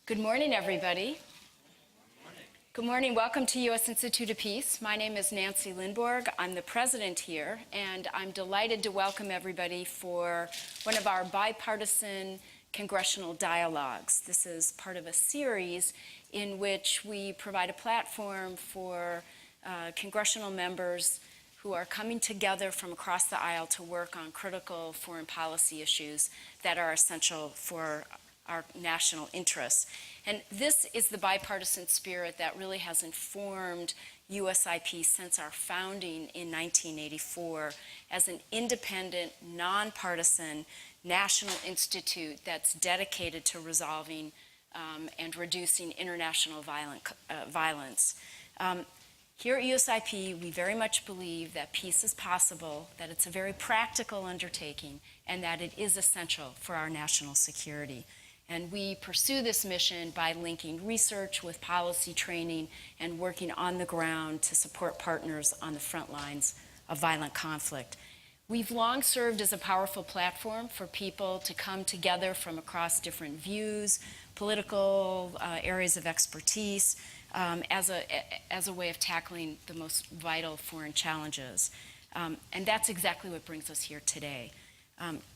Good morning, everybody. Good morning. Welcome to U.S. Institute of Peace. My name is Nancy Lindborg. I'm the president here, and I'm delighted to welcome everybody for one of our bipartisan congressional dialogues. This is part of a series in which we provide a platform for congressional members who are coming together from across the aisle to work on critical foreign policy issues that are essential for our national interests. And this is the bipartisan spirit that really has informed USIP since our founding in 1984 as an independent, nonpartisan national institute that's dedicated to resolving and reducing international violence. Here at USIP, we very much believe that peace is possible, that it's a very practical undertaking, and that it is essential for our national security. And we pursue this mission by linking research with policy training and working on the ground to support partners on the front lines of violent conflict. We've long served as a powerful platform for people to come together from across different views, political areas of expertise, as a way of tackling the most vital foreign challenges. And that's exactly what brings us here today.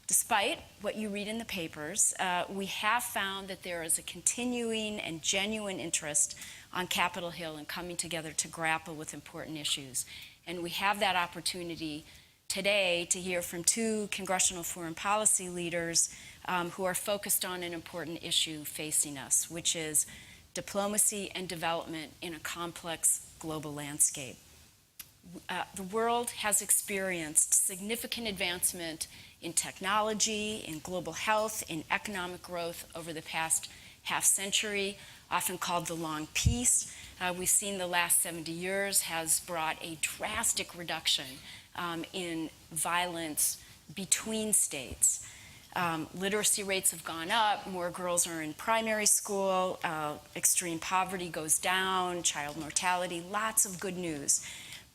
Despite what you read in the papers, we have found that there is a continuing and genuine interest on Capitol Hill in coming together to grapple with important issues. And we have that opportunity today to hear from two congressional foreign policy leaders who are focused on an important issue facing us, which is diplomacy and development in a complex global landscape. The world has experienced significant advancement in technology, in global health, in economic growth over the past half century, often called the long peace. We've seen the last 70 years has brought a drastic reduction in violence between states. Literacy rates have gone up, more girls are in primary school, extreme poverty goes down, child mortality, lots of good news.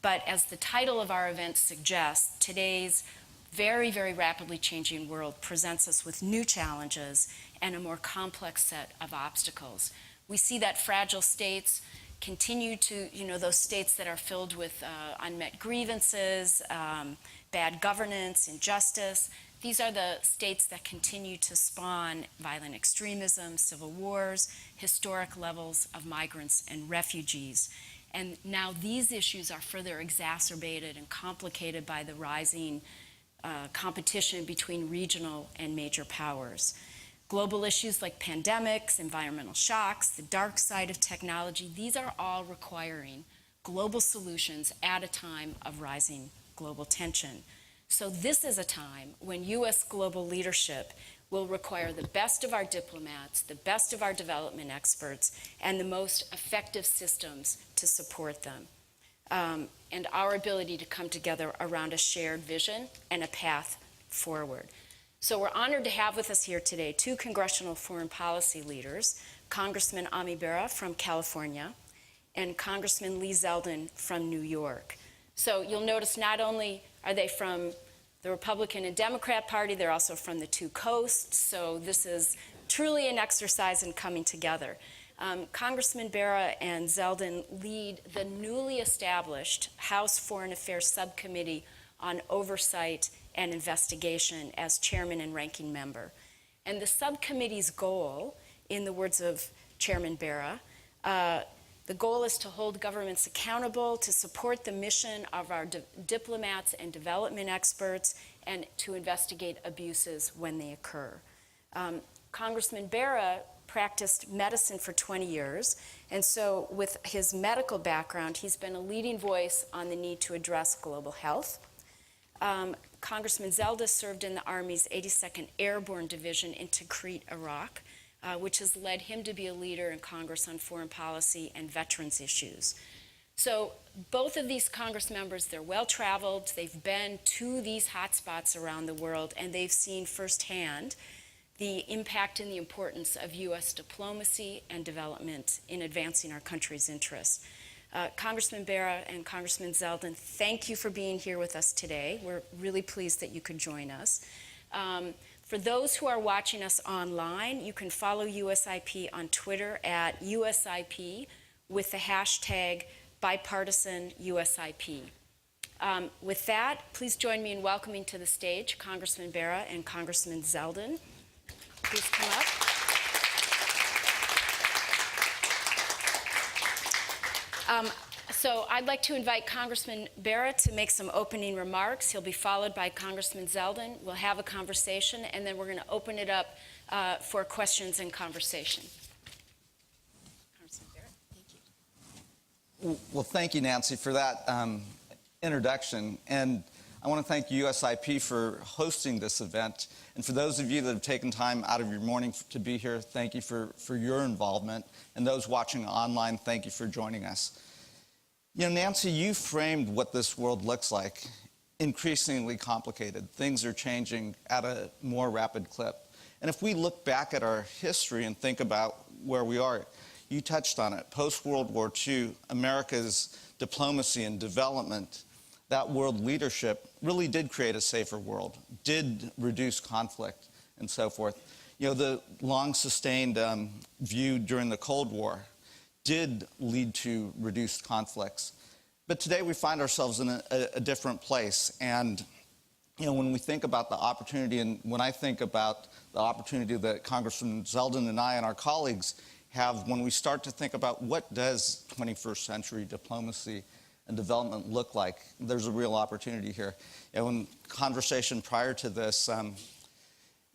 But as the title of our event suggests, today's very, very rapidly changing world presents us with new challenges and a more complex set of obstacles. We see that fragile states continue to, those states that are filled with unmet grievances, bad governance, injustice. These are the states that continue to spawn violent extremism, civil wars, historic levels of migrants and refugees. And now these issues are further exacerbated and complicated by the rising competition between regional and major powers. Global issues like pandemics, environmental shocks, the dark side of technology, these are all requiring global solutions at a time of rising global tension. So this is a time when U.S. global leadership will require the best of our diplomats, the best of our development experts, and the most effective systems to support them. And our ability to come together around a shared vision and a path forward. So we're honored to have with us here today two congressional foreign policy leaders, Congressman Bera from California and Congressman Zeldin from New York. So you'll notice not only are they from the Republican and Democrat Party, they're also from the two coasts, so this is truly an exercise in coming together. Congressman Bera and Zeldin lead the newly established House Foreign Affairs Subcommittee on Oversight and Investigation as chairman and ranking member. And the subcommittee's goal, in the words of Chairman Bera, the goal is to hold governments accountable, to support the mission of our diplomats and development experts, and to investigate abuses when they occur. Congressman Bera practiced medicine for 20 years, and so with his medical background, he's been a leading voice on the need to address global health. Congressman Zeldin served in the Army's 82nd Airborne Division in Tikrit, Iraq, which has led him to be a leader in Congress on foreign policy and veterans issues. So both of these Congress members, they're well-traveled, they've been to these hotspots around the world, and they've seen firsthand the impact and the importance of U.S. diplomacy and development in advancing our country's interests. Congressman Bera and Congressman Zeldin, thank you for being here with us today. We're really pleased that you could join us. For those who are watching us online, you can follow USIP on Twitter at USIP with the hashtag #BipartisanUSIP. With that, please join me in welcoming to the stage Congressman Bera and Congressman Zeldin. Please come up. So I'd like to invite Congressman Bera to make some opening remarks. He'll be followed by Congressman Zeldin. We'll have a conversation, and then we're going to open it up for questions and conversation. Congressman Bera, thank you. Well, thank you, Nancy, for that introduction. And I want to thank USIP for hosting this event. And for those of you that have taken time out of your morning to be here, thank you for your involvement. And those watching online, thank you for joining us. You know, Nancy, you framed what this world looks like. Increasingly complicated. Things are changing at a more rapid clip. And if we look back at our history and think about where we are, you touched on it. Post-World War II, America's diplomacy and development, that world leadership really did create a safer world, did reduce conflict and so forth. You know, the long-sustained view during the Cold War did lead to reduced conflicts. But today we find ourselves in a different place. And, you know, when we think about the opportunity, and when I think about the opportunity that Congressman Zeldin and I and our colleagues have, when we start to think about what does 21st century diplomacy and development look like, there's a real opportunity here. And in conversation prior to this,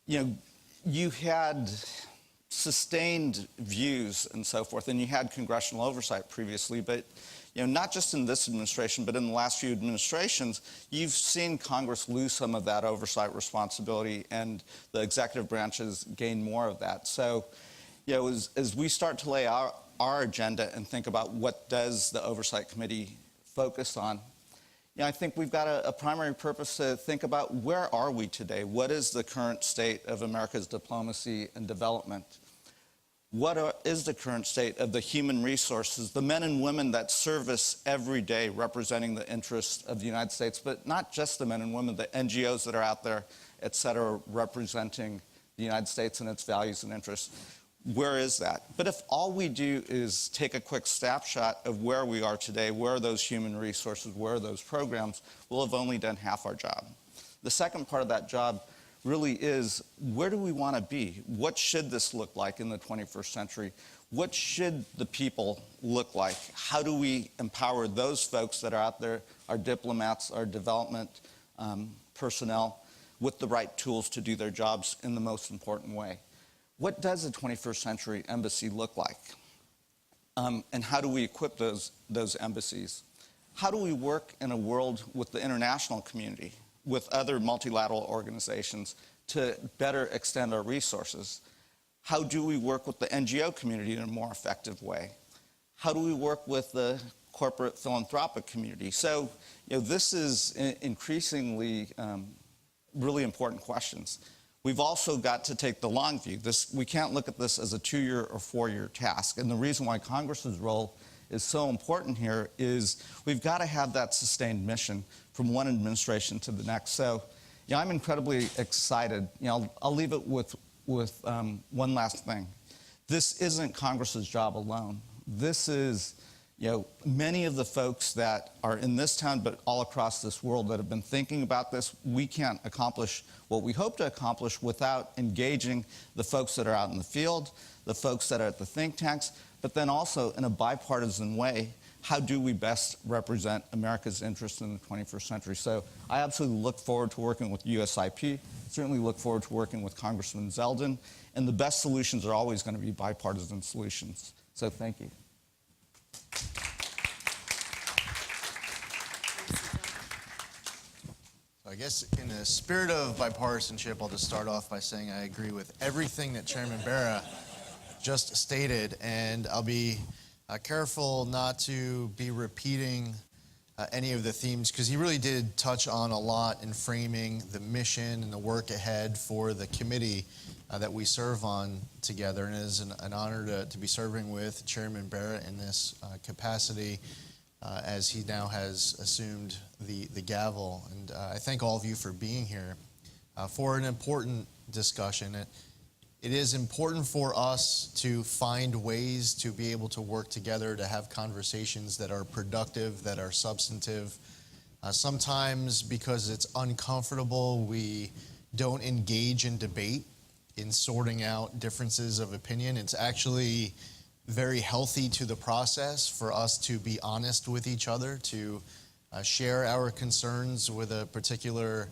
you know, you had sustained views and so forth, and you had congressional oversight previously, but you know, not just in this administration, but in the last few administrations, you've seen Congress lose some of that oversight responsibility, and the executive branches gain more of that. So, you know, as we start to lay out our agenda and think about what does the Oversight Committee focus on, you know, I think we've got a primary purpose to think about where are we today? What is the current state of America's diplomacy and development? What is the current state of the human resources, the men and women that service every day representing the interests of the United States, but not just the men and women, the NGOs that are out there, et cetera, representing the United States and its values and interests? Where is that? But if all we do is take a quick snapshot of where we are today, where are those human resources, where are those programs, we'll have only done half our job. The second part of that job really is, where do we want to be? What should this look like in the 21st century? What should the people look like? How do we empower those folks that are out there, our diplomats, our development personnel, with the right tools to do their jobs in the most important way? What does a 21st century embassy look like? And how do we equip those embassies? How do we work in a world with the international community, with other multilateral organizations, to better extend our resources? How do we work with the NGO community in a more effective way? How do we work with the corporate philanthropic community? So, you know, this is increasingly really important questions. We've also got to take the long view. We can't look at this as a 2-year or 4-year task. And the reason why Congress's role is so important here is we've got to have that sustained mission from one administration to the next. So, you know, I'm incredibly excited. You know, I'll leave it with one last thing. This isn't Congress's job alone. This is, you know, many of the folks that are in this town, but all across this world that have been thinking about this. We can't accomplish what we hope to accomplish without engaging the folks that are out in the field, the folks that are at the think tanks, but then also in a bipartisan way, how do we best represent America's interests in the 21st century? So I absolutely look forward to working with USIP, certainly look forward to working with Congressman Zeldin, and the best solutions are always going to be bipartisan solutions. So thank you. I guess in the spirit of bipartisanship, I'll just start off by saying I agree with everything that Chairman Bera just stated, and I'll be careful not to be repeating any of the themes, because he really did touch on a lot in framing the mission and the work ahead for the committee that we serve on together. And it is an honor to be serving with Chairman Bera in this capacity as he now has assumed the gavel. And I thank all of you for being here for an important discussion. It is important for us to find ways to be able to work together, to have conversations that are productive, that are substantive. Sometimes because it's uncomfortable, we don't engage in debate, in sorting out differences of opinion. It's actually very healthy to the process for us to be honest with each other, to share our concerns with a particular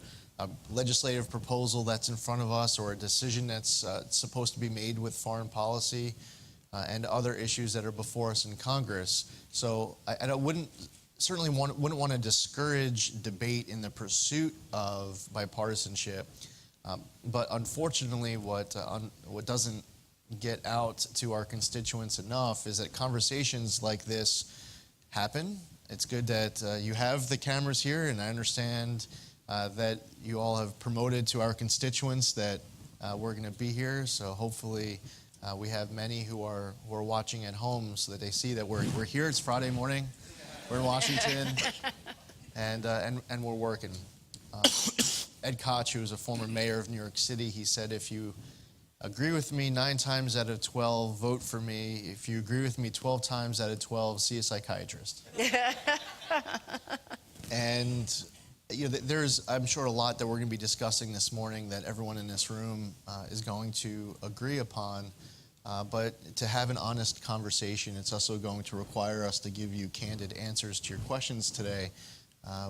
legislative proposal that's in front of us, or a decision that's supposed to be made with foreign policy and other issues that are before us in Congress. So I wouldn't want to discourage debate in the pursuit of bipartisanship, but unfortunately what doesn't get out to our constituents enough is that conversations like this happen. It's good that you have the cameras here, and I understand that you all have promoted to our constituents that we're going to be here. So hopefully we have many who are watching at home so that they see that we're here. It's Friday morning. We're in Washington, and we're working. Ed Koch, who was a former mayor of New York City, he said, if you agree with me 9 times out of 12, vote for me. If you agree with me 12 times out of 12, see a psychiatrist. And there's, I'm sure, a lot that we're going to be discussing this morning that everyone in this room is going to agree upon. But to have an honest conversation, it's also going to require us to give you candid answers to your questions today,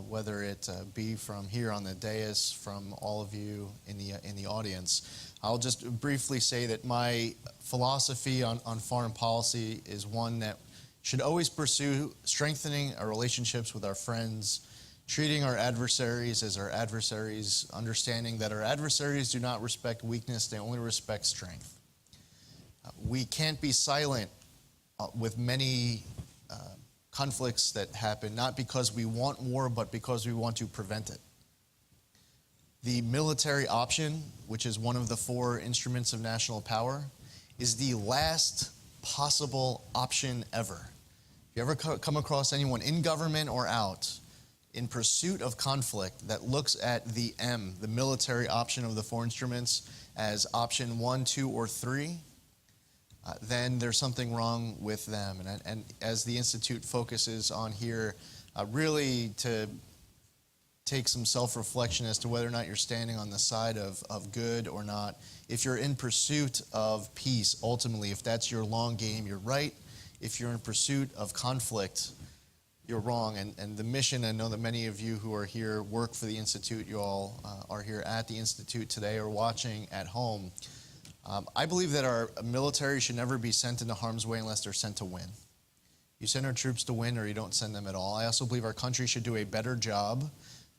whether it be from here on the dais, from all of you in the audience. I'll just briefly say that my philosophy on foreign policy is one that should always pursue strengthening our relationships with our friends, treating our adversaries as our adversaries, understanding that our adversaries do not respect weakness, they only respect strength. We can't be silent with many conflicts that happen, not because we want war, but because we want to prevent it. The military option, which is one of the 4 instruments of national power, is the last possible option ever. If you ever come across anyone in government or out in pursuit of conflict that looks at the military option of the 4 instruments, as option 1, 2, or 3, then there's something wrong with them. And as the Institute focuses on here, really to take some self-reflection as to whether or not you're standing on the side of good or not. If you're in pursuit of peace, ultimately, if that's your long game, you're right. If you're in pursuit of conflict, you're wrong. And the mission, I know that many of you who are here work for the Institute. You all are here at the Institute today or watching at home. I believe that our military should never be sent into harm's way unless they're sent to win. You send our troops to win, or you don't send them at all. I also believe our country should do a better job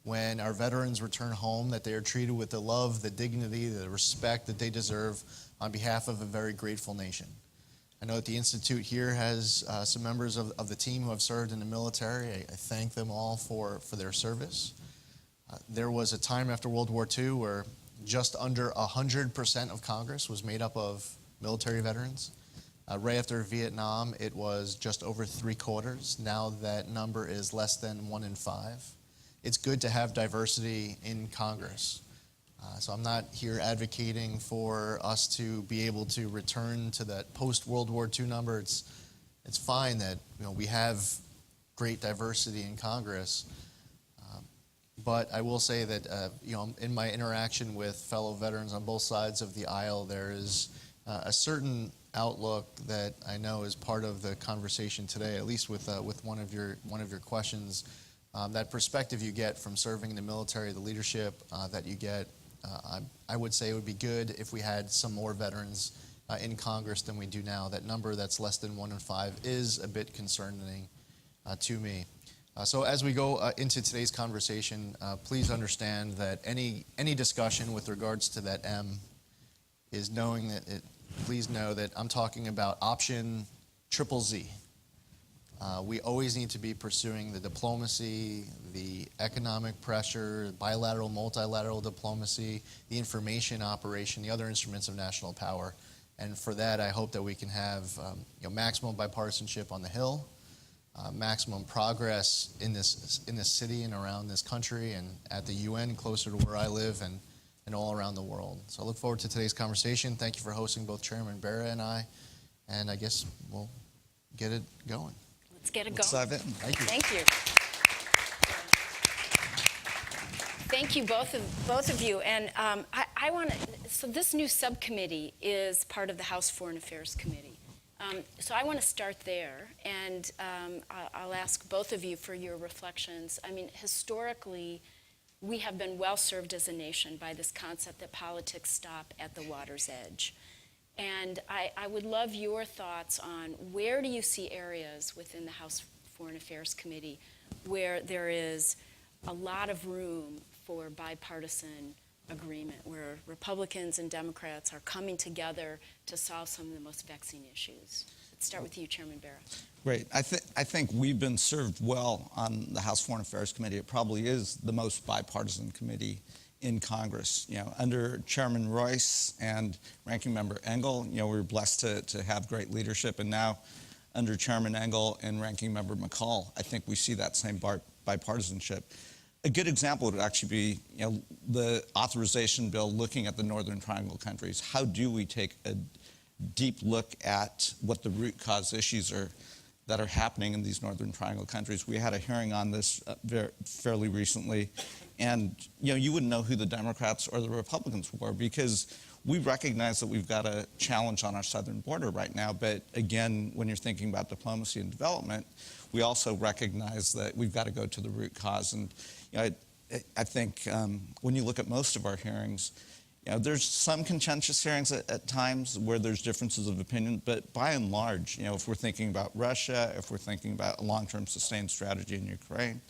when our veterans return home, that they are treated with the love, the dignity, the respect that they deserve on behalf of a very grateful nation. I know that the Institute here has some members of the team who have served in the military. I thank them all for their service. There was a time after World War II where just under 100% of Congress was made up of military veterans. Right after Vietnam, it was just over 3/4. Now that number is less than 1 in 5. It's good to have diversity in Congress. So I'm not here advocating for us to be able to return to that post-World War II number. It's fine that we have great diversity in Congress. But I will say that in my interaction with fellow veterans on both sides of the aisle, there is a certain outlook that I know is part of the conversation today, at least with one of your questions. That perspective you get from serving in the military, the leadership that you get, I would say it would be good if we had some more veterans in Congress than we do now. That number that's less than 1 in 5 is a bit concerning to me. So as we go into today's conversation, please understand that any discussion with regards to that M is knowing that please know that I'm talking about option ZZZ. We always need to be pursuing the diplomacy, the economic pressure, bilateral, multilateral diplomacy, the information operation, the other instruments of national power. And for that, I hope that we can have maximum bipartisanship on the Hill, maximum progress in this city and around this country, and at the UN, closer to where I live, and and all around the world. So I look forward to today's conversation. Thank you for hosting both Chairman Bera and I guess we'll get it going. Let's get it Let's going. dive in. Thank you. Thank you. Thank you, both of you. And I want to, so this new subcommittee is part of the House Foreign Affairs Committee. So I want to start there, and I'll ask both of you for your reflections. I mean, historically, we have been well served as a nation by this concept that politics stop at the water's edge. And I would love your thoughts on where do you see areas within the House Foreign Affairs Committee where there is a lot of room for bipartisan agreement, where Republicans and Democrats are coming together to solve some of the most vexing issues. Let's start with you, Chairman Bera. Great. I think we've been served well on the House Foreign Affairs Committee. It probably is the most bipartisan committee in Congress. You know, under Chairman Royce and Ranking Member Engel, you know, we were blessed to have great leadership, and now under Chairman Engel and Ranking Member McCall, I think we see that same bipartisanship. A good example would actually be, you know, the authorization bill looking at the Northern Triangle countries. How do we take a deep look at what the root cause issues are that are happening in these Northern Triangle countries? We had a hearing on this fairly recently, and you know, you wouldn't know who the Democrats or the Republicans were, because we recognize that we've got a challenge on our southern border right now. But again, when you're thinking about diplomacy and development, we also recognize that we've got to go to the root cause. And you know, I think when you look at most of our hearings, you know, there's some contentious hearings at times where there's differences of opinion, but by and large, you know, if we're thinking about Russia, if we're thinking about a long-term sustained strategy in Ukraine,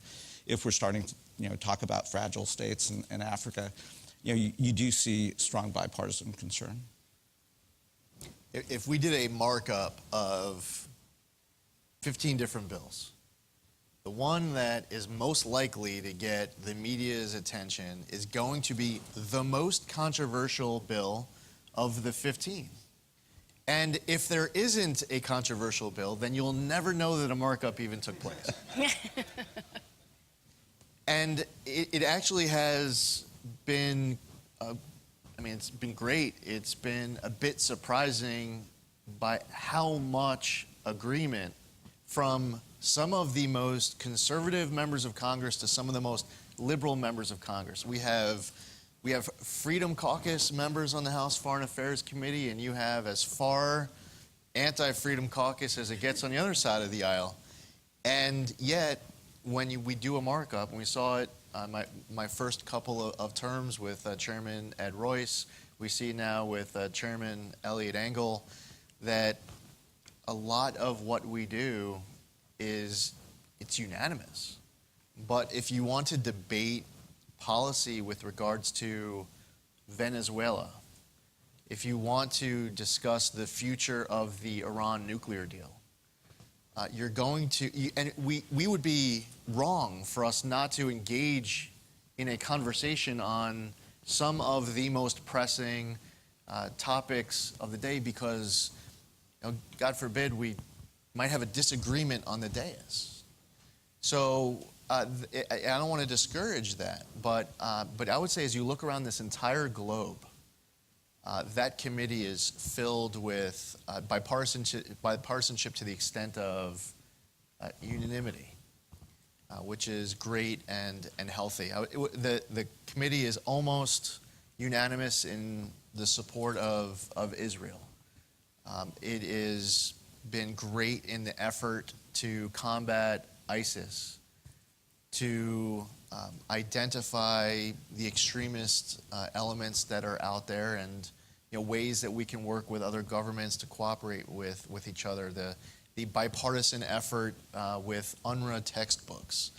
if we're starting to, you know, talk about fragile states in Africa, you know, you do see strong bipartisan concern. If we did a markup of 15 different bills, the one that is most likely to get the media's attention is going to be the most controversial bill of the 15. And if there isn't a controversial bill, then you'll never know that a markup even took place. And it actually has been, I mean, it's been great. It's been a bit surprising by how much agreement from some of the most conservative members of Congress to some of the most liberal members of Congress. We have Freedom Caucus members on the House Foreign Affairs Committee, and you have as far anti-Freedom Caucus as it gets on the other side of the aisle. And yet, when we do a markup, and we saw it my first couple of terms with Chairman Ed Royce, we see now with Chairman Eliot Engel, that a lot of what we do it's unanimous. But if you want to debate policy with regards to Venezuela, if you want to discuss the future of the Iran nuclear deal, you're going to, and we would be wrong for us not to engage in a conversation on some of the most pressing topics of the day, because, you know, God forbid we might have a disagreement on the dais. So I don't want to discourage that, but I would say as you look around this entire globe, that committee is filled with bipartisanship to the extent of unanimity, which is great and healthy. The committee is almost unanimous in the support of Israel. It has been great in the effort to combat ISIS, to identify the extremist elements that are out there, and, you know, ways that we can work with other governments to cooperate with each other. The bipartisan effort with UNRWA textbooks.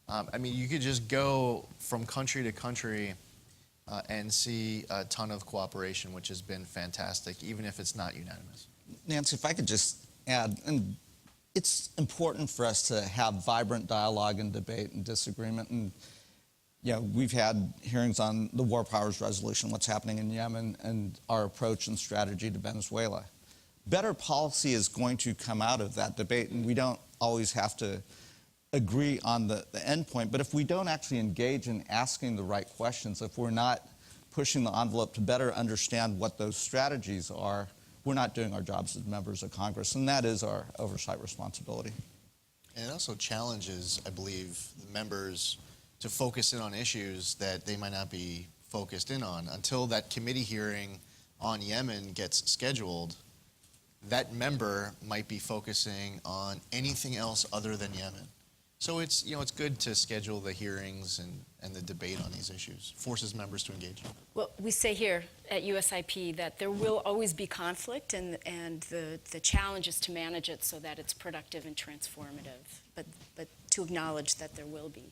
I mean, you could just go from country to country and see a ton of cooperation, which has been fantastic, even if it's not unanimous. Nancy, if I could just add, and it's important for us to have vibrant dialogue and debate and disagreement. And, you know, we've had hearings on the War Powers Resolution, what's happening in Yemen, and our approach and strategy to Venezuela. Better policy is going to come out of that debate, and we don't always have to agree on the end point. But if we don't actually engage in asking the right questions, if we're not pushing the envelope to better understand what those strategies are, we're not doing our jobs as members of Congress, and that is our oversight responsibility. And it also challenges, I believe, the members to focus in on issues that they might not be focused in on. Until that committee hearing on Yemen gets scheduled, that member might be focusing on anything else other than Yemen. So it's, it's good to schedule the hearings and the debate on these issues, forces members to engage. Well, we say here at USIP that there will always be conflict, and the challenge is to manage it so that it's productive and transformative, but to acknowledge that there will be.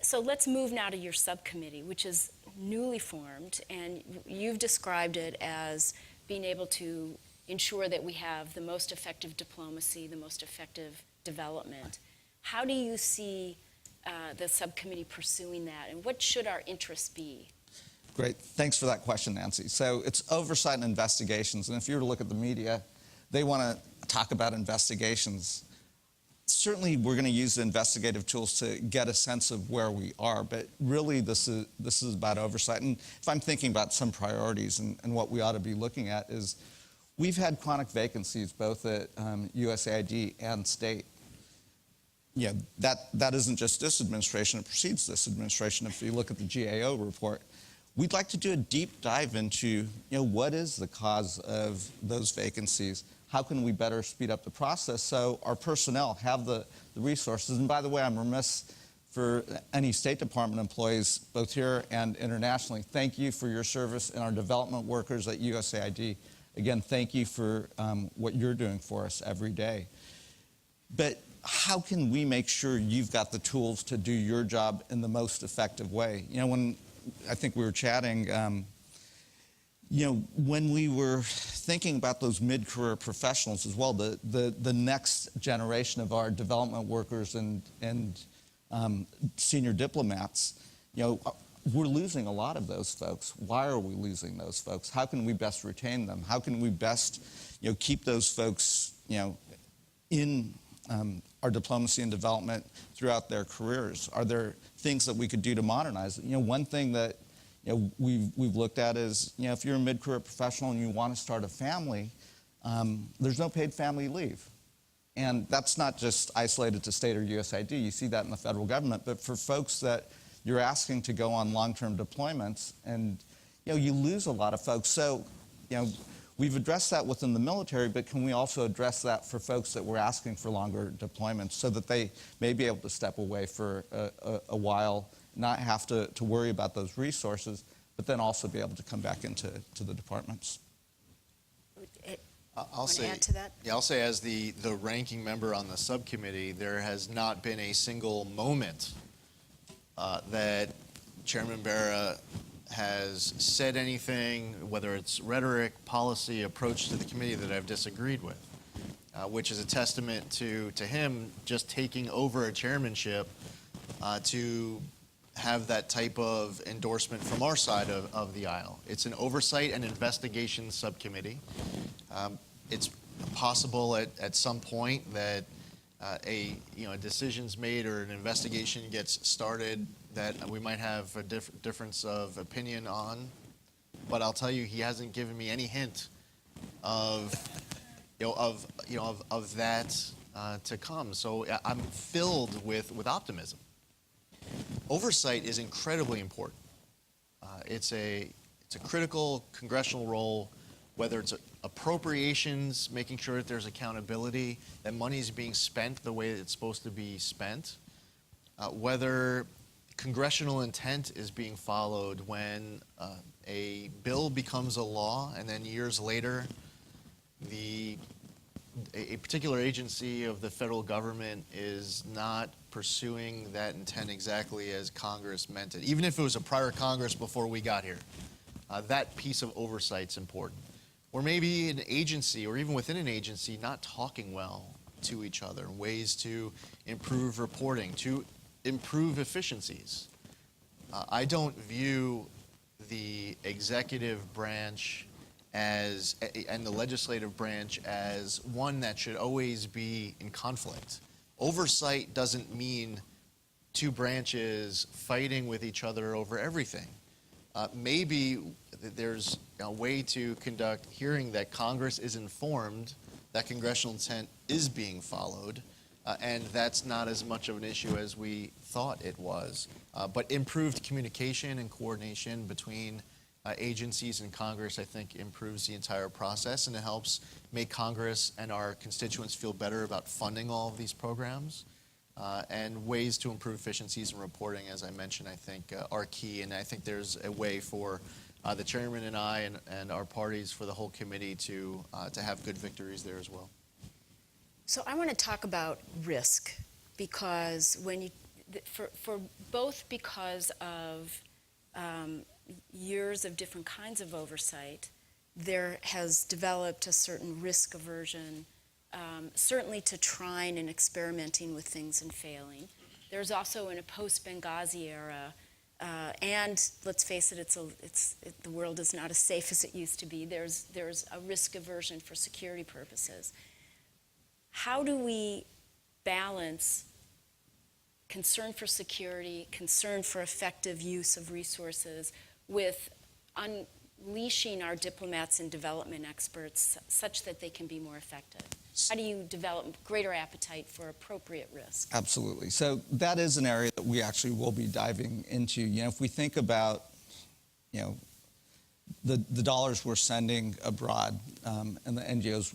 So let's move now to your subcommittee, which is newly formed, and you've described it as being able to ensure that we have the most effective diplomacy, the most effective development. How do you see the subcommittee pursuing that, and what should our interests be? Great. Thanks for that question, Nancy. So it's oversight and investigations, and if you were to look at the media, they want to talk about investigations. Certainly, we're going to use the investigative tools to get a sense of where we are, but really this is about oversight. And if I'm thinking about some priorities and what we ought to be looking at is, we've had chronic vacancies both at USAID and state. That isn't just this administration, it precedes this administration. If you look at the GAO report, we'd like to do a deep dive into, what is the cause of those vacancies? How can we better speed up the process so our personnel have the resources? And by the way, I'm remiss for any State Department employees, both here and internationally. Thank you for your service, and our development workers at USAID. Again, thank you for what you're doing for us every day. But how can we make sure you've got the tools to do your job in the most effective way? When I think we were chatting, when we were thinking about those mid-career professionals as well, the next generation of our development workers and senior diplomats, we're losing a lot of those folks. Why are we losing those folks? How can we best retain them? How can we best, keep those folks, in our diplomacy and development throughout their careers? Are there things that we could do to modernize it? One thing that we've looked at is, if you're a mid-career professional and you want to start a family, there's no paid family leave. And that's not just isolated to state or USAID. You see that in the federal government. But for folks that you're asking to go on long-term deployments, and you lose a lot of folks. So, we've addressed that within the military, but can we also address that for folks that we're asking for longer deployments so that they may be able to step away for a while, not have to worry about those resources, but then also be able to come back into the departments? I'll say, add to that? Yeah, I'll say as the ranking member on the subcommittee, there has not been a single moment that Chairman Bera has said anything, whether it's rhetoric, policy, approach to the committee, that I've disagreed with, which is a testament to him just taking over a chairmanship to have that type of endorsement from our side of the aisle. It's an Oversight and Investigations Subcommittee. It's possible at some point that a decision's made or an investigation gets started that we might have a difference of opinion on, but I'll tell you, he hasn't given me any hint of that to come. So I'm filled with optimism. Oversight is incredibly important. It's a critical congressional role, whether it's appropriations, making sure that there's accountability, that money is being spent the way it's supposed to be spent, whether congressional intent is being followed when a bill becomes a law and then years later a particular agency of the federal government is not pursuing that intent exactly as Congress meant it. Even if it was a prior Congress before we got here, that piece of oversight's important. Or maybe an agency, or even within an agency, not talking well to each other, ways to improve reporting, to improve efficiencies. I don't view the executive branch and the legislative branch as one that should always be in conflict. Oversight doesn't mean two branches fighting with each other over everything. maybe there's a way to conduct hearing that Congress is informed that congressional intent is being followed, and that's not as much of an issue as we thought it was. But improved communication and coordination between agencies and Congress, I think, improves the entire process, and it helps make Congress and our constituents feel better about funding all of these programs. And ways to improve efficiencies in reporting, as I mentioned, I think are key. And I think there's a way for the chairman and I and our parties, for the whole committee to have good victories there as well. So I want to talk about risk, because when you, for both because of years of different kinds of oversight, there has developed a certain risk aversion, certainly to trying and experimenting with things and failing. There's also, in a post-Benghazi era, and let's face it, the world is not as safe as it used to be. There's a risk aversion for security purposes. How do we balance concern for security, concern for effective use of resources, with unleashing our diplomats and development experts such that they can be more effective? How do you develop greater appetite for appropriate risk? Absolutely. So that is an area that we actually will be diving into. If we think about, the dollars we're sending abroad, and the NGOs,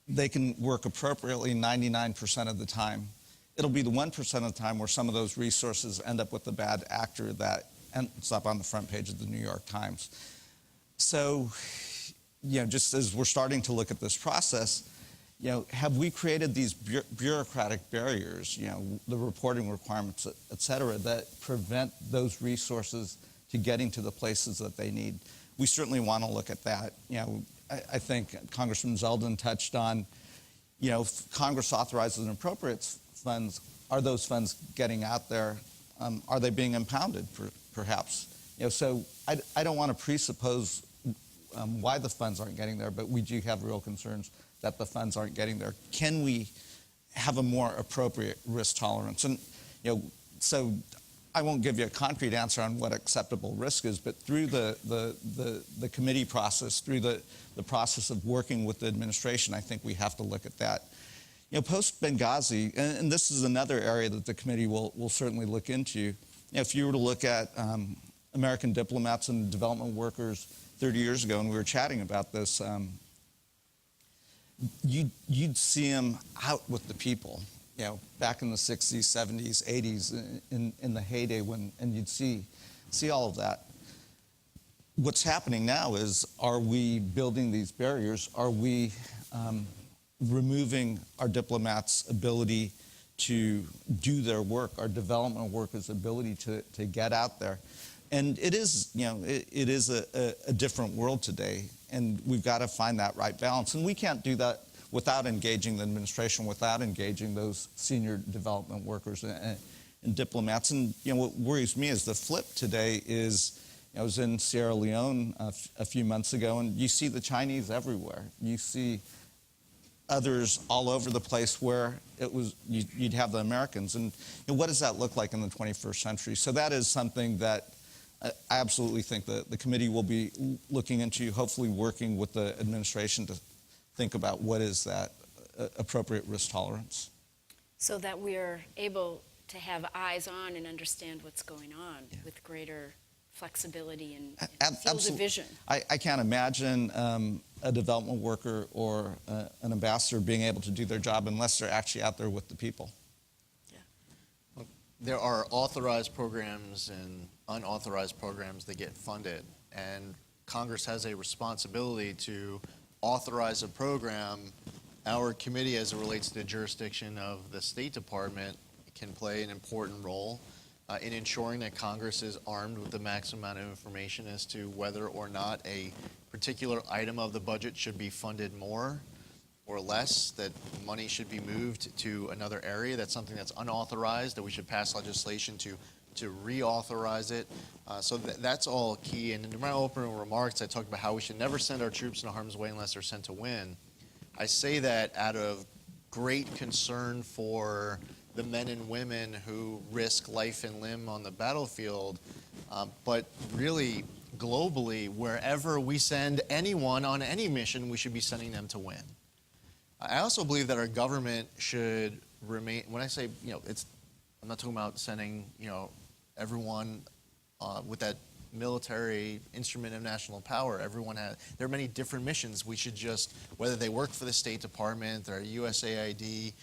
they can work appropriately 99% of the time. It'll be the 1% of the time where some of those resources end up with a bad actor that ends up on the front page of the New York Times. So, just as we're starting to look at this process, have we created these bureaucratic barriers, the reporting requirements, et cetera, that prevent those resources to getting to the places that they need? We certainly want to look at that. I think Congressman Zeldin touched on, if Congress authorizes and appropriates funds, are those funds getting out there? Are they being impounded, perhaps? So I don't want to presuppose why the funds aren't getting there, but we do have real concerns that the funds aren't getting there. Can we have a more appropriate risk tolerance? And so I won't give you a concrete answer on what acceptable risk is, but through the committee process, through the process of working with the administration, I think we have to look at that. Post Benghazi, and this is another area that the committee will certainly look into. If you were to look at American diplomats and development workers 30 years ago, and we were chatting about this, you'd see them out with the people, back in the 60s, 70s, 80s, in the heyday, and you'd see all of that. What's happening now is, are we building these barriers? Are we removing our diplomats' ability to do their work, our development workers' ability to get out there? And it is, it is a different world today, and we've got to find that right balance. And we can't do that without engaging the administration, without engaging those senior development workers and diplomats. And what worries me is the flip today is, I was in Sierra Leone a few months ago, and you see the Chinese everywhere. You see others all over the place where you'd have the Americans. And what does that look like in the 21st century? So that is something that I absolutely think that the committee will be looking into, hopefully working with the administration to think about what is that appropriate risk tolerance. So that we're able to have eyes on and understand what's going on with greater flexibility and field of vision. I can't imagine a development worker or an ambassador being able to do their job unless they're actually out there with the people. There are authorized programs and unauthorized programs that get funded, and Congress has a responsibility to authorize a program. Our committee, as it relates to the jurisdiction of the State Department, can play an important role in ensuring that Congress is armed with the maximum amount of information as to whether or not a particular item of the budget should be funded more or less, that money should be moved to another area. That's something that's unauthorized, that we should pass legislation to reauthorize it. So that's all key. And in my opening remarks, I talked about how we should never send our troops into harm's way unless they're sent to win. I say that out of great concern for the men and women who risk life and limb on the battlefield, but really globally, wherever we send anyone on any mission, we should be sending them to win. I also believe that our government should remain, when I say, I'm not talking about sending, everyone with that military instrument of national power. There are many different missions. We should just, whether they work for the State Department or USAID,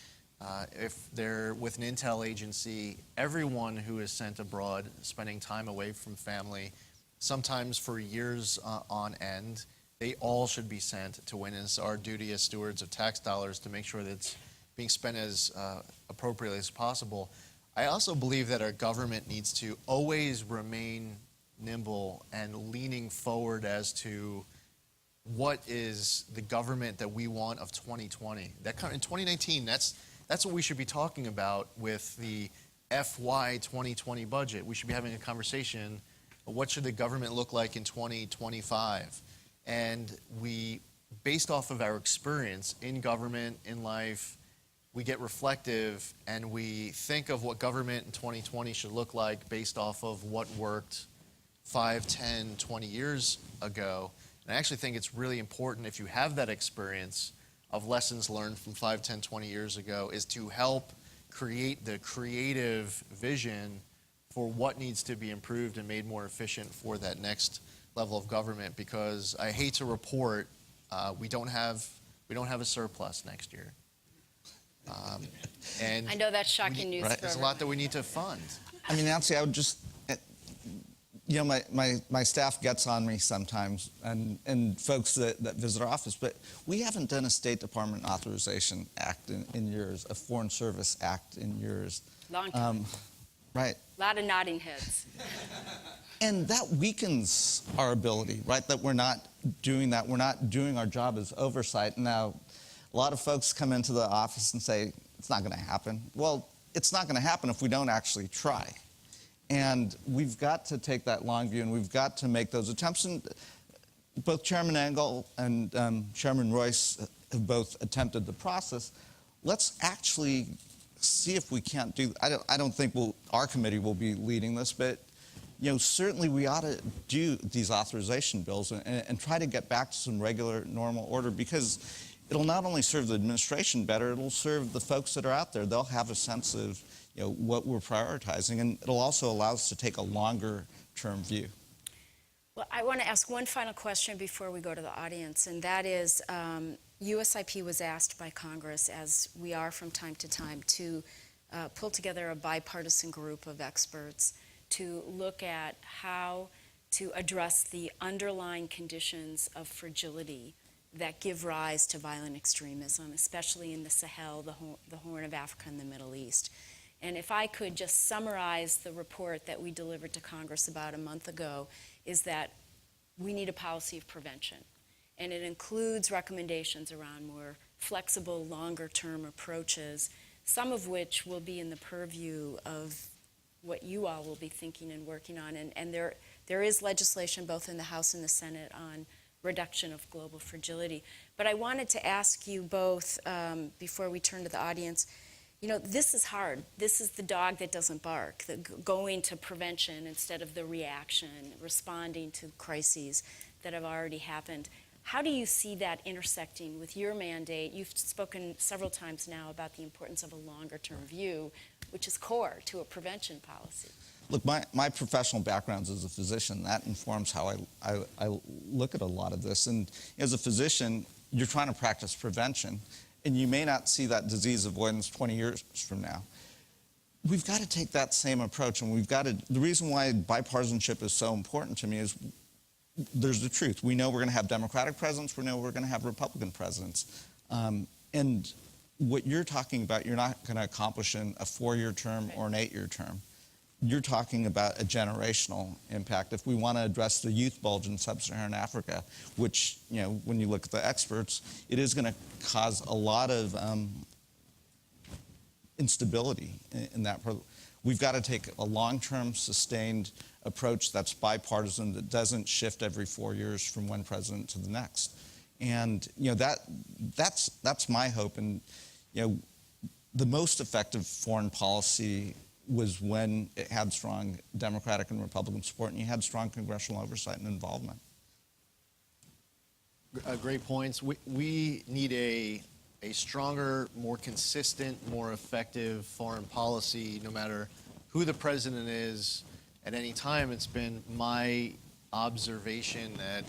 if they're with an intel agency, everyone who is sent abroad, spending time away from family, sometimes for years on end, they all should be sent to win. And it's our duty as stewards of tax dollars to make sure that it's being spent as appropriately as possible. I also believe that our government needs to always remain nimble and leaning forward as to what is the government that we want of 2020. In 2019, that's what we should be talking about with the FY 2020 budget. We should be having a conversation of what should the government look like in 2025. And we, based off of our experience in government, in life, we get reflective and we think of what government in 2020 should look like based off of what worked 5, 10, 20 years ago. And I actually think it's really important, if you have that experience of lessons learned from 5, 10, 20 years ago, is to help create the creative vision for what needs to be improved and made more efficient for that next level of government. Because I hate to report, we don't have a surplus next year. And I know that's shocking news. Right, there's a lot that we need to fund. I mean, Nancy, I would just, my staff gets on me sometimes, and folks that visit our office, but we haven't done a State Department Authorization Act in years, a Foreign Service Act in years. Long time. Right. A lot of nodding heads. And that weakens our ability, right? That we're not doing that. We're not doing our job as oversight. Now, a lot of folks come into the office and say, it's not going to happen. Well, it's not going to happen if we don't actually try. And we've got to take that long view, and we've got to make those attempts. And both Chairman Engel and Chairman Royce have both attempted the process. Let's actually see if we can't do. I don't think our committee will be leading this, but certainly we ought to do these authorization bills and try to get back to some regular, normal order, because it'll not only serve the administration better, it'll serve the folks that are out there. They'll have a sense of what we're prioritizing, and it'll also allow us to take a longer-term view. Well, I want to ask one final question before we go to the audience, and that is, USIP was asked by Congress, as we are from time to time, to pull together a bipartisan group of experts to look at how to address the underlying conditions of fragility that give rise to violent extremism, especially in the Sahel, the Horn of Africa, and the Middle East. And if I could just summarize the report that we delivered to Congress about a month ago, is that we need a policy of prevention. And it includes recommendations around more flexible, longer-term approaches, some of which will be in the purview of what you all will be thinking and working on. And there is legislation both in the House and the Senate on reduction of global fragility. But I wanted to ask you both, before we turn to the audience, this is hard. This is the dog that doesn't bark, going to prevention instead of the reaction, responding to crises that have already happened. How do you see that intersecting with your mandate? You've spoken several times now about the importance of a longer-term view, which is core to a prevention policy. Look, my professional background is as a physician. That informs how I look at a lot of this. And as a physician, you're trying to practice prevention, and you may not see that disease avoidance 20 years from now. We've got to take that same approach, and the reason why bipartisanship is so important to me is there's the truth. We know we're going to have Democratic presidents. We know we're going to have Republican presidents. And what you're talking about, you're not going to accomplish in a 4-year term or an 8-year term. You're talking about a generational impact. If we want to address the youth bulge in sub-Saharan Africa, which, when you look at the experts, it is going to cause a lot of instability in that. We've got to take a long-term, sustained approach that's bipartisan, that doesn't shift every 4 years from one president to the next. And that's my hope. And the most effective foreign policy was when it had strong Democratic and Republican support, and you had strong congressional oversight and involvement. Great points. We need a stronger, more consistent, more effective foreign policy, no matter who the president is at any time. It's been my observation that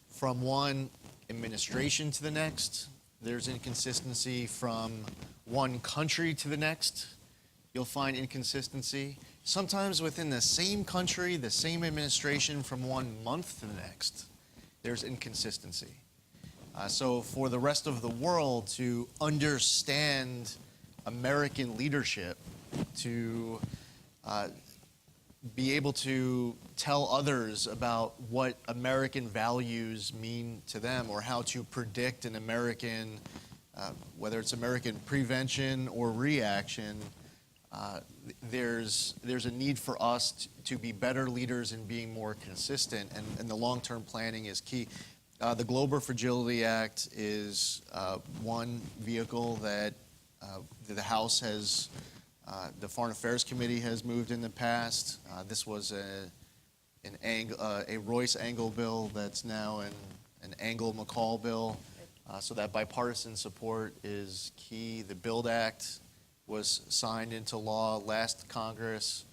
from one administration to the next, there's inconsistency. From one country to the next, you'll find inconsistency. Sometimes within the same country, the same administration, from 1 month to the next, there's inconsistency. So for the rest of the world to understand American leadership, to be able to tell others about what American values mean to them, or how to predict an American, whether it's American prevention or reaction, there's a need for us to be better leaders in being more consistent, and the long-term planning is key. The Global Fragility Act is one vehicle that the House has, the Foreign Affairs Committee has moved in the past. This was a Royce-Engel bill that's now an Engel-McCall bill. So that bipartisan support is key. The BUILD Act was signed into law last Congress.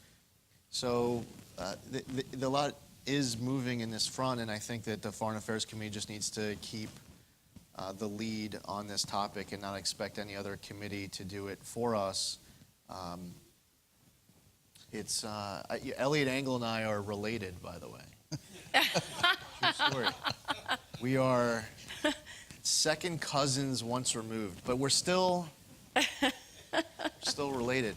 So the lot is moving in this front, and I think that the Foreign Affairs Committee just needs to keep the lead on this topic and not expect any other committee to do it for us. Elliot Engel and I are related, by the way. True story. We are second cousins once removed, but we're still related.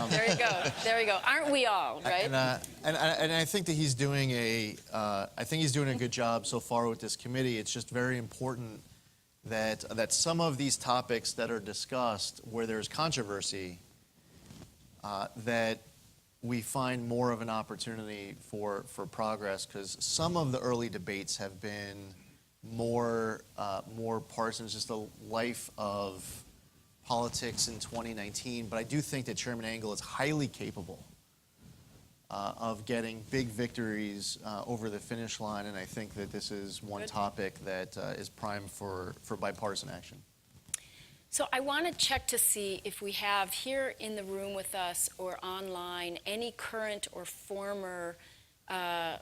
There you go. There you go. Aren't we all, right? And I think that he's doing a good job so far with this committee. It's just very important that some of these topics that are discussed where there's controversy, that we find more of an opportunity for progress, because some of the early debates have been more partisan. It's just the life of politics in 2019, but I do think that Chairman Engel is highly capable of getting big victories over the finish line, and I think that this is one topic that is primed for bipartisan action. So I want to check to see if we have here in the room with us or online any current or former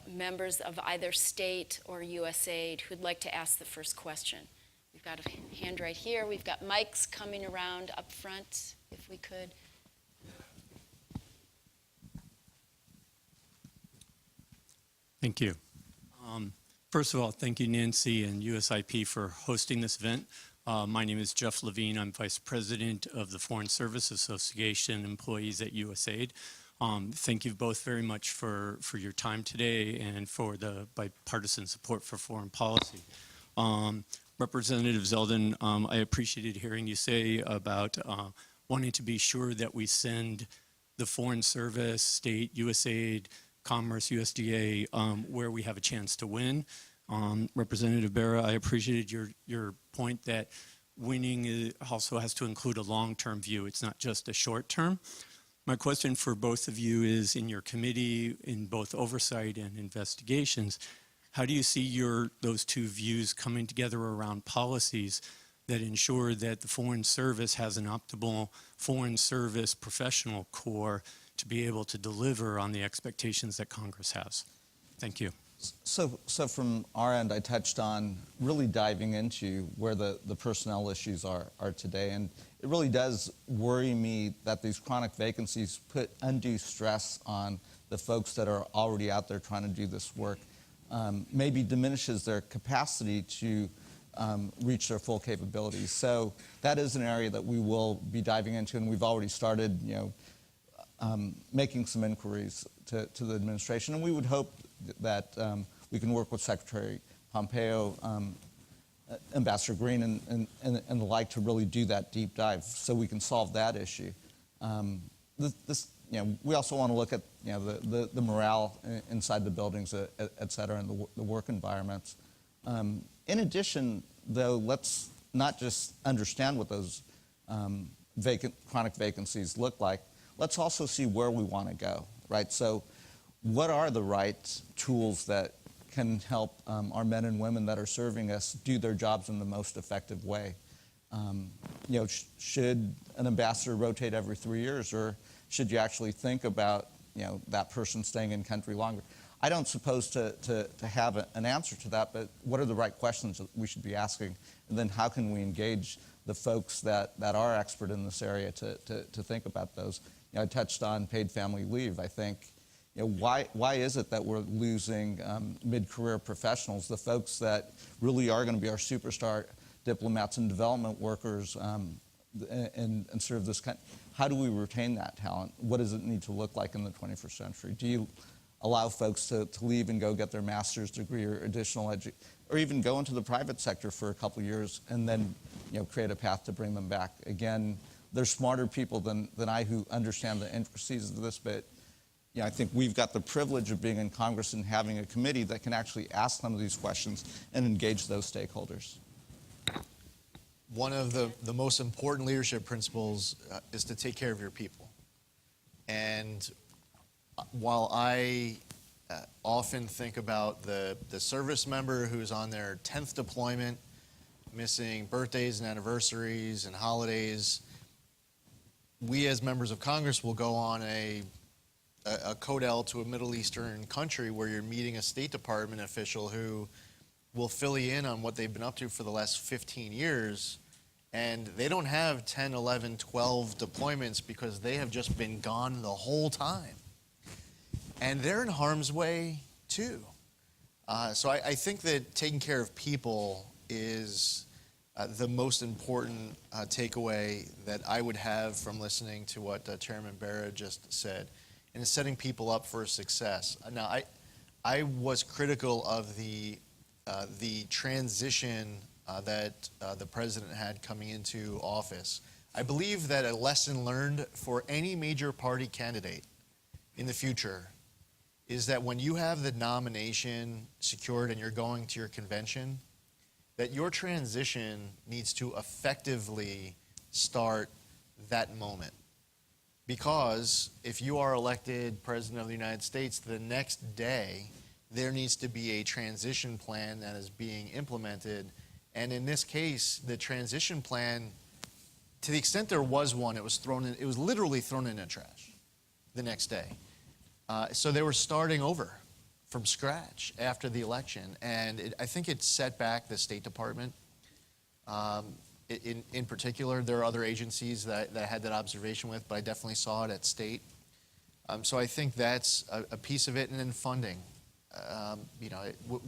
members of either state or USAID who'd like to ask the first question. We've got a hand right here. We've got mics coming around up front, if we could. Thank you. First of all, thank you, Nancy and USIP, for hosting this event. My name is Jeff Levine. I'm Vice President of the Foreign Service Association employees at USAID. Thank you both very much for your time today and for the bipartisan support for foreign policy. Representative Zeldin, I appreciated hearing you say about wanting to be sure that we send the Foreign Service, State, USAID, Commerce, USDA, where we have a chance to win. Representative Bera, I appreciated your point that winning also has to include a long-term view. It's not just a short-term. My question for both of you is, in your committee, in both oversight and investigations, how do you see those two views coming together around policies that ensure that the Foreign Service has an optimal Foreign Service professional corps to be able to deliver on the expectations that Congress has? Thank you. So from our end, I touched on really diving into where the personnel issues are today. And it really does worry me that these chronic vacancies put undue stress on the folks that are already out there trying to do this work. Maybe diminishes their capacity to reach their full capabilities. So that is an area that we will be diving into, and we've already started, making some inquiries to the administration, and we would hope that we can work with Secretary Pompeo, Ambassador Green, and the like to really do that deep dive so we can solve that issue. We also want to look at the morale inside the buildings, et cetera, and the work environments. In addition, though, let's not just understand what those chronic vacancies look like, let's also see where we want to go, right? So what are the right tools that can help our men and women that are serving us do their jobs in the most effective way? Should an ambassador rotate every 3 years, or should you actually think about that person staying in country longer? I don't suppose to have an answer to that, but what are the right questions that we should be asking? And then how can we engage the folks that are expert in this area to think about those? I touched on paid family leave. I think, why is it that we're losing mid-career professionals, the folks that really are going to be our superstar diplomats and development workers and serve this country? How do we retain that talent? What does it need to look like in the 21st century? Do you allow folks to leave and go get their master's degree or additional education, or even go into the private sector for a couple of years and then create a path to bring them back? Again, there's smarter people than I who understand the intricacies of this, but I think we've got the privilege of being in Congress and having a committee that can actually ask some of these questions and engage those stakeholders. One of the most important leadership principles is to take care of your people. And while I often think about the service member who's on their 10th deployment, missing birthdays and anniversaries and holidays, we as members of Congress will go on a codel to a Middle Eastern country where you're meeting a State Department official who will fill you in on what they've been up to for the last 15 years. And they don't have 10, 11, 12 deployments because they have just been gone the whole time. And they're in harm's way too. So I think that taking care of people is the most important takeaway that I would have from listening to what Chairman Bera just said, and it's setting people up for success. Now, I was critical of the transition that the president had coming into office. I believe that a lesson learned for any major party candidate in the future is that when you have the nomination secured and you're going to your convention, that your transition needs to effectively start that moment. Because if you are elected President of the United States, the next day, there needs to be a transition plan that is being implemented. And in this case, the transition plan, to the extent there was one, it was literally thrown in the trash the next day. So they were starting over from scratch after the election. And I think it set back the State Department. In particular, there are other agencies that I had that observation with, but I definitely saw it at State. So I think that's a piece of it. And then funding.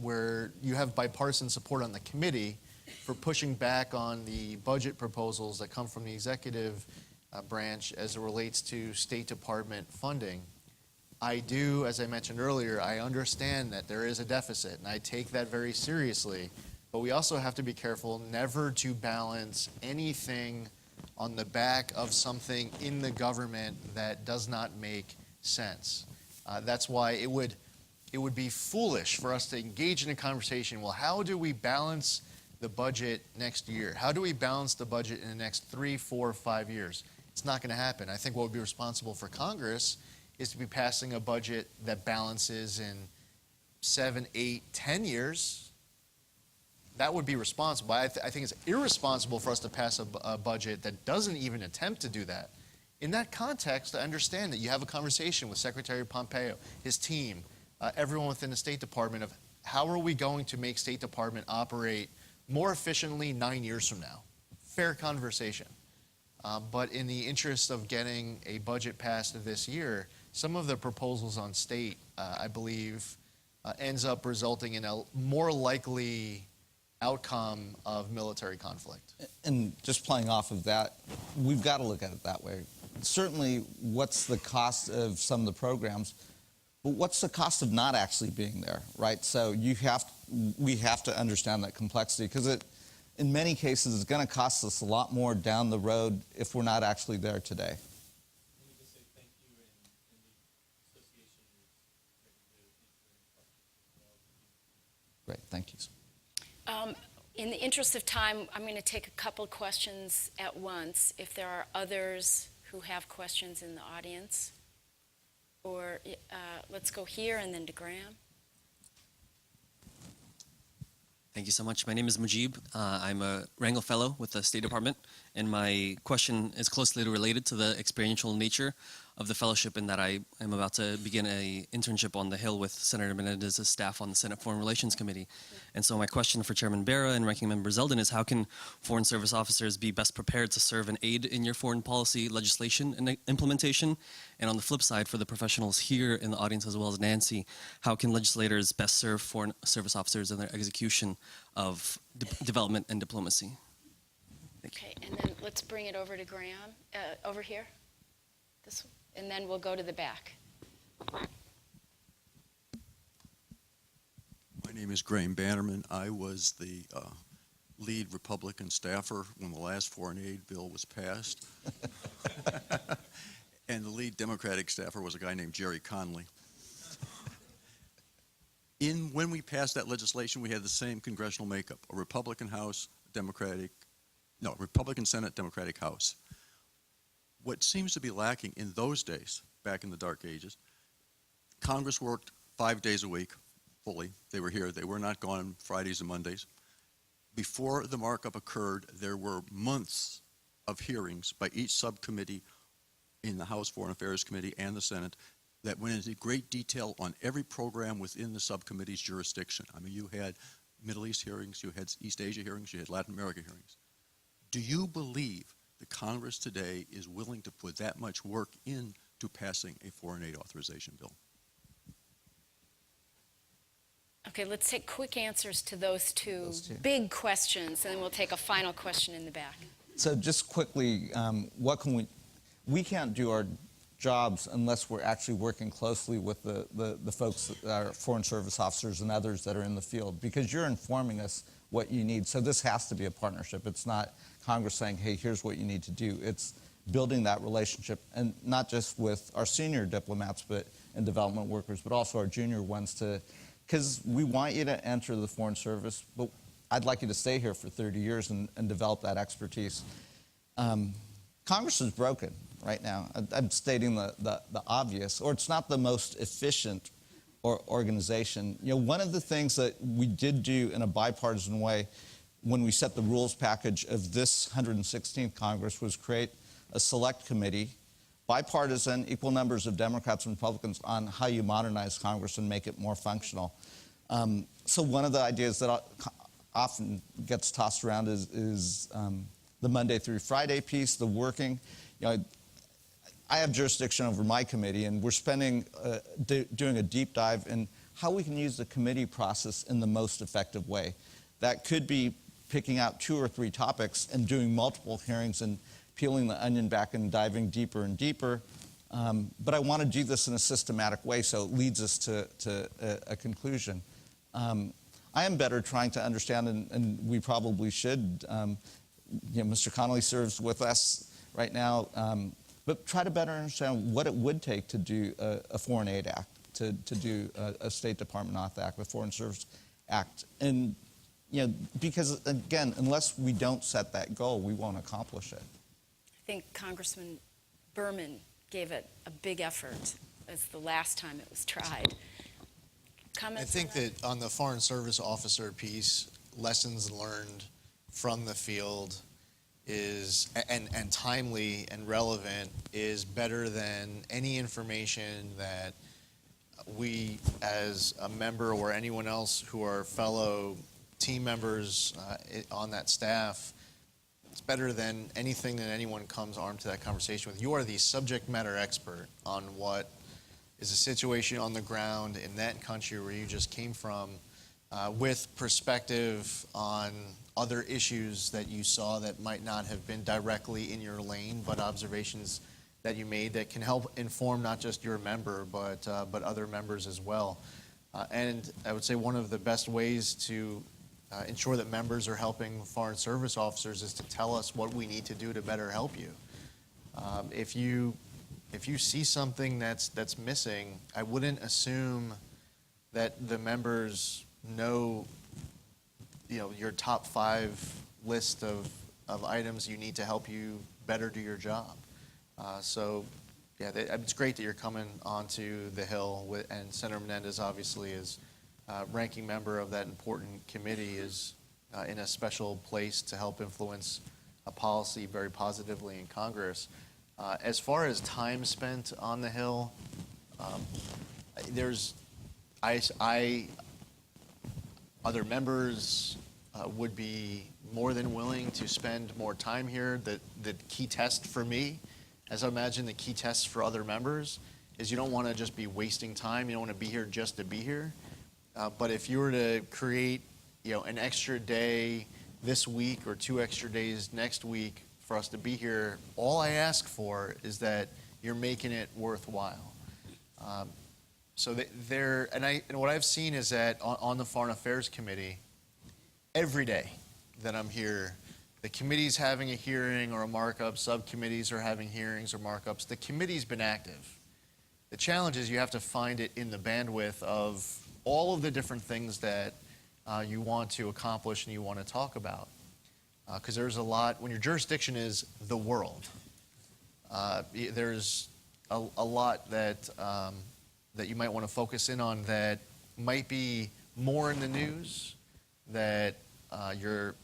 Where you have bipartisan support on the committee for pushing back on the budget proposals that come from the executive branch as it relates to State Department funding. I do, as I mentioned earlier, I understand that there is a deficit, and I take that very seriously. But we also have to be careful never to balance anything on the back of something in the government that does not make sense. That's why it would be foolish for us to engage in a conversation. Well, how do we balance the budget next year? How do we balance the budget in the next 3, 4, 5 years? It's not going to happen. I think what would be responsible for Congress is to be passing a budget that balances in 7, 8, 10 years. That would be responsible. I think it's irresponsible for us to pass a budget that doesn't even attempt to do that. In that context, I understand that you have a conversation with Secretary Pompeo, his team, everyone within the State Department of how are we going to make State Department operate more efficiently 9 years from now. Fair conversation. But in the interest of getting a budget passed this year, some of the proposals on state, I believe, ends up resulting in a more likely outcome of military conflict. And just playing off of that, we've got to look at it that way. Certainly, what's the cost of some of the programs, but what's the cost of not actually being there, right? So we have to understand that complexity, because in many cases, it's going to cost us a lot more down the road if we're not actually there today. Let me just say thank you, and the association is ready to answer any questions. Great, thank you. In the interest of time, I'm going to take a couple questions at once. If there are others who have questions in the audience, or let's go here and then to Graeme. Thank you so much. My name is Mujeeb. I'm a Wrangel Fellow with the State Department, and my question is closely related to the experiential nature of the fellowship in that I am about to begin an internship on the Hill with Senator Menendez's staff on the Senate Foreign Relations Committee. And so my question for Chairman Bera and Ranking Member Zeldin is, how can Foreign Service officers be best prepared to serve and aid in your foreign policy legislation and implementation? And on the flip side, for the professionals here in the audience as well as Nancy, how can legislators best serve Foreign Service officers in their execution of development and diplomacy? Okay, and then let's bring it over to Graeme, over here. This one. And then we'll go to the back. My name is Graeme Bannerman. I was the lead Republican staffer when the last foreign aid bill was passed. And the lead Democratic staffer was a guy named Jerry Conley. When we passed that legislation, we had the same congressional makeup, a Republican House, Republican Senate, Democratic House. What seems to be lacking in those days, back in the dark ages, Congress worked 5 days a week, fully. They were here. They were not gone on Fridays and Mondays. Before the markup occurred, there were months of hearings by each subcommittee in the House Foreign Affairs Committee and the Senate that went into great detail on every program within the subcommittee's jurisdiction. I mean, you had Middle East hearings, you had East Asia hearings, you had Latin America hearings. Do you believe the Congress today is willing to put that much work into passing a foreign aid authorization bill? Okay, let's take quick answers to those two big questions, and then we'll take a final question in the back. So just quickly, what can we can't do our jobs unless we're actually working closely with the folks that are Foreign Service officers and others that are in the field, because you're informing us what you need. So this has to be a partnership. It's not Congress saying, hey, here's what you need to do. It's building that relationship, and not just with our senior diplomats and development workers, but also our junior ones, because we want you to enter the Foreign Service, but I'd like you to stay here for 30 years and develop that expertise. Congress is broken right now. I'm stating the obvious, or it's not the most efficient organization. You know, one of the things that we did do in a bipartisan way when we set the rules package of this 116th Congress was create a select committee, bipartisan, equal numbers of Democrats and Republicans, on how you modernize Congress and make it more functional. So one of the ideas that often gets tossed around is the Monday through Friday piece, the working. You know, I have jurisdiction over my committee, and we're doing a deep dive in how we can use the committee process in the most effective way. That could be picking out 2 or 3 topics and doing multiple hearings and peeling the onion back and diving deeper and deeper. But I want to do this in a systematic way so it leads us to a conclusion. I am better trying to understand, and we probably should. You know, Mr. Connolly serves with us right now. But try to better understand what it would take to do a Foreign Aid Act, to do a State Department Auth Act, a Foreign Service Act. And, you know, because, again, unless we don't set that goal, we won't accomplish it. I think Congressman Berman gave it a big effort as the last time it was tried. Comments? I think that on the Foreign Service officer piece, lessons learned from the field is, and timely and relevant, is better than any information that we as a member or anyone else who are fellow team members on that staff, it's better than anything that anyone comes armed to that conversation with. You are the subject matter expert on what is a situation on the ground in that country where you just came from, with perspective on other issues that you saw that might not have been directly in your lane, but observations that you made that can help inform not just your member, but other members as well. And I would say one of the best ways to ensure that members are helping Foreign Service officers is to tell us what we need to do to better help you. If you see something that's missing, I wouldn't assume that the members know your top 5 list of items you need to help you better do your job. So, yeah, it's great that you're coming onto the Hill, and Senator Menendez obviously is ranking member of that important committee, is in a special place to help influence a policy very positively in Congress. As far as time spent on the Hill, other members would be more than willing to spend more time here. The key test for me, as I imagine the key test for other members, is you don't want to just be wasting time. You don't want to be here just to be here. But if you were to create, an extra day this week or 2 extra days next week for us to be here, all I ask for is that you're making it worthwhile. So what I've seen is that on the Foreign Affairs Committee, every day that I'm here, the committee's having a hearing or a markup, subcommittees are having hearings or markups. The committee's been active. The challenge is you have to find it in the bandwidth of all of the different things that you want to accomplish and you want to talk about. Because there's a lot, when your jurisdiction is the world, there's a lot that you might want to focus in on that might be more in the news, that your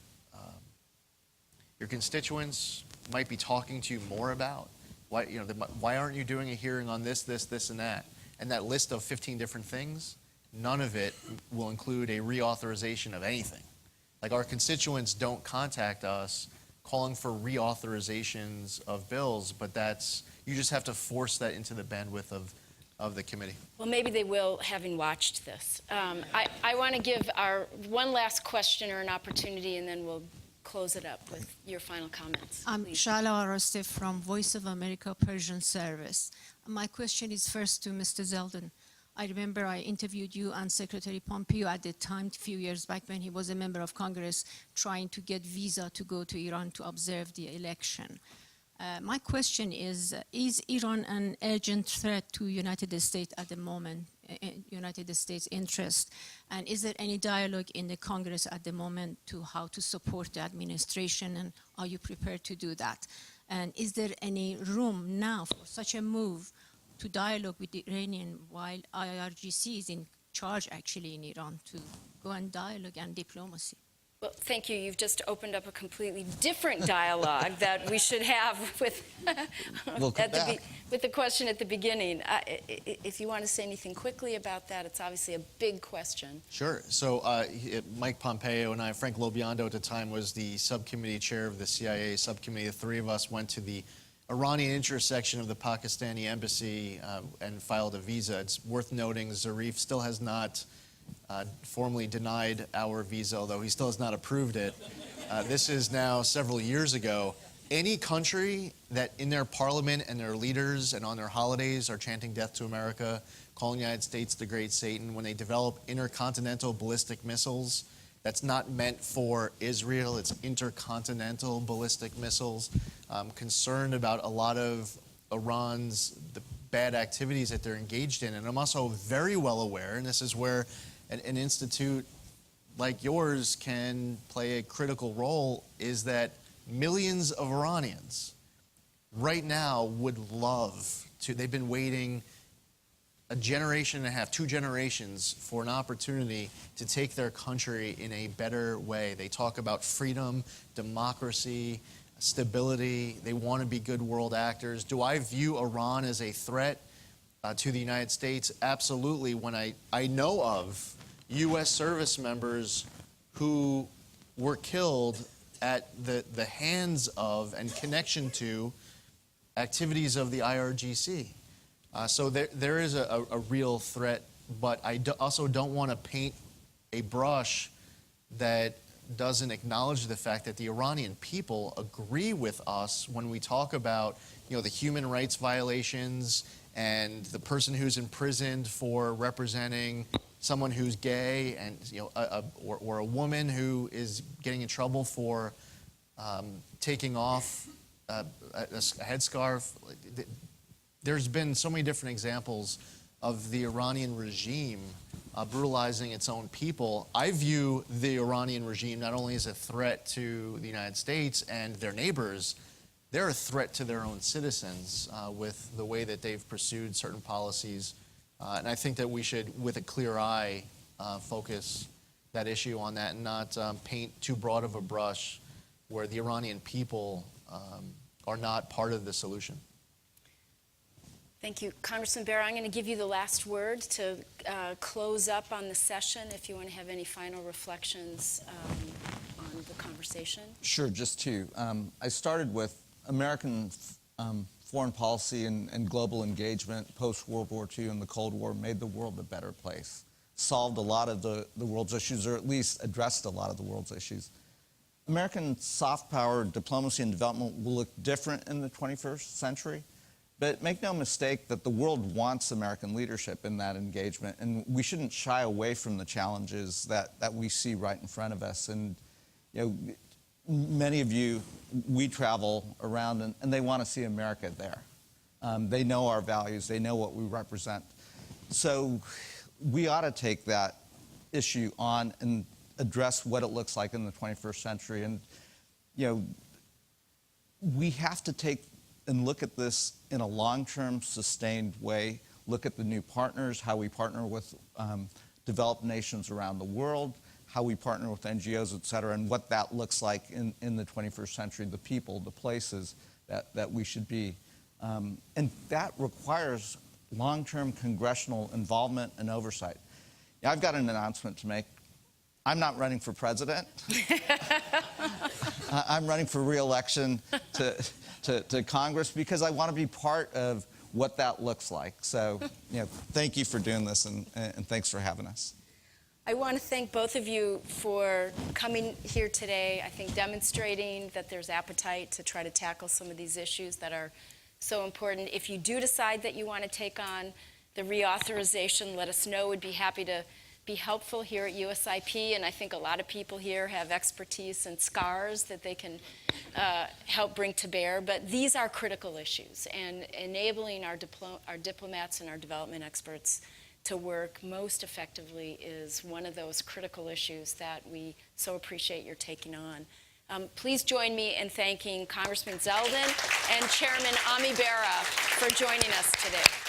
constituents might be talking to you more about. Why aren't you doing a hearing on this, and that? And that list of 15 different things, none of it will include a reauthorization of anything. Like, our constituents don't contact us calling for reauthorizations of bills, but you just have to force that into the bandwidth of the committee. Well, maybe they will, having watched this. I want to give our one last questioner an opportunity, and then we'll close it up with your final comments. I'm Please. Shala Arostef from Voice of America Persian Service. My question is first to Mr. Zeldin. I remember I interviewed you and Secretary Pompeo at the time, a few years back, when he was a member of Congress trying to get visa to go to Iran to observe the election. My question is Iran an urgent threat to United States at the moment, United States interest? And is there any dialogue in the Congress at the moment to how to support the administration, and are you prepared to do that? And is there any room now for such a move to dialogue with the Iranian while IRGC is in charge actually in Iran, to go and dialogue and diplomacy? Well, thank you. You've just opened up a completely different dialogue that we should have with, with the question at the beginning. If you want to say anything quickly about that, it's obviously a big question. Sure. So Mike Pompeo and I, Frank Lobiondo at the time was the subcommittee chair of the CIA subcommittee. The 3 of us went to the Iranian interest section of the Pakistani embassy and filed a visa. It's worth noting Zarif still has not formally denied our visa, although he still has not approved it. This is now several years ago. Any country that in their parliament and their leaders and on their holidays are chanting death to America, calling the United States the great Satan, when they develop intercontinental ballistic missiles, that's not meant for Israel, it's intercontinental ballistic missiles. I'm concerned about a lot of the bad activities that they're engaged in. And I'm also very well aware, and this is where an institute like yours can play a critical role, is that millions of Iranians right now would love to, they've been waiting a generation and a half, 2 generations, for an opportunity to take their country in a better way. They talk about freedom, democracy, stability. They want to be good world actors. Do I view Iran as a threat to the United States? Absolutely. When I know of U.S. service members who were killed at the hands of and connection to activities of the IRGC. So there is a real threat, but I also don't want to paint a brush that doesn't acknowledge the fact that the Iranian people agree with us when we talk about, the human rights violations and the person who's imprisoned for representing someone who's gay, and or a woman who is getting in trouble for taking off a headscarf. There's been so many different examples of the Iranian regime brutalizing its own people. I view the Iranian regime not only as a threat to the United States and their neighbors, they're a threat to their own citizens with the way that they've pursued certain policies. And I think that we should, with a clear eye, focus that issue on that and not paint too broad of a brush where the Iranian people are not part of the solution. Thank you. Congressman Bera, I'm going to give you the last word to close up on the session if you want to have any final reflections on the conversation. Sure, just two. I started with American foreign policy and global engagement post-World War II and the Cold War made the world a better place, solved a lot of the world's issues, or at least addressed a lot of the world's issues. American soft power diplomacy and development will look different in the 21st century, but make no mistake that the world wants American leadership in that engagement, and we shouldn't shy away from the challenges that we see right in front of us. And many of you, we travel around and they want to see America there. They know our values, they know what we represent. So we ought to take that issue on and address what it looks like in the 21st century. And we have to take and look at this in a long-term, sustained way, look at the new partners, how we partner with developed nations around the world, how we partner with NGOs, et cetera, and what that looks like in the 21st century, the people, the places that we should be. And that requires long-term congressional involvement and oversight. I've got an announcement to make. I'm not running for president. I'm running for re-election to Congress because I want to be part of what that looks like. So, thank you for doing this and thanks for having us. I want to thank both of you for coming here today, I think demonstrating that there's appetite to try to tackle some of these issues that are so important. If you do decide that you want to take on the reauthorization, let us know. We'd be happy to be helpful here at USIP, and I think a lot of people here have expertise and scars that they can help bring to bear. But these are critical issues, and enabling our diplomats and our development experts to work most effectively is one of those critical issues that we so appreciate your taking on. Please join me in thanking Congressman Zeldin and Chairman Ami Bera for joining us today.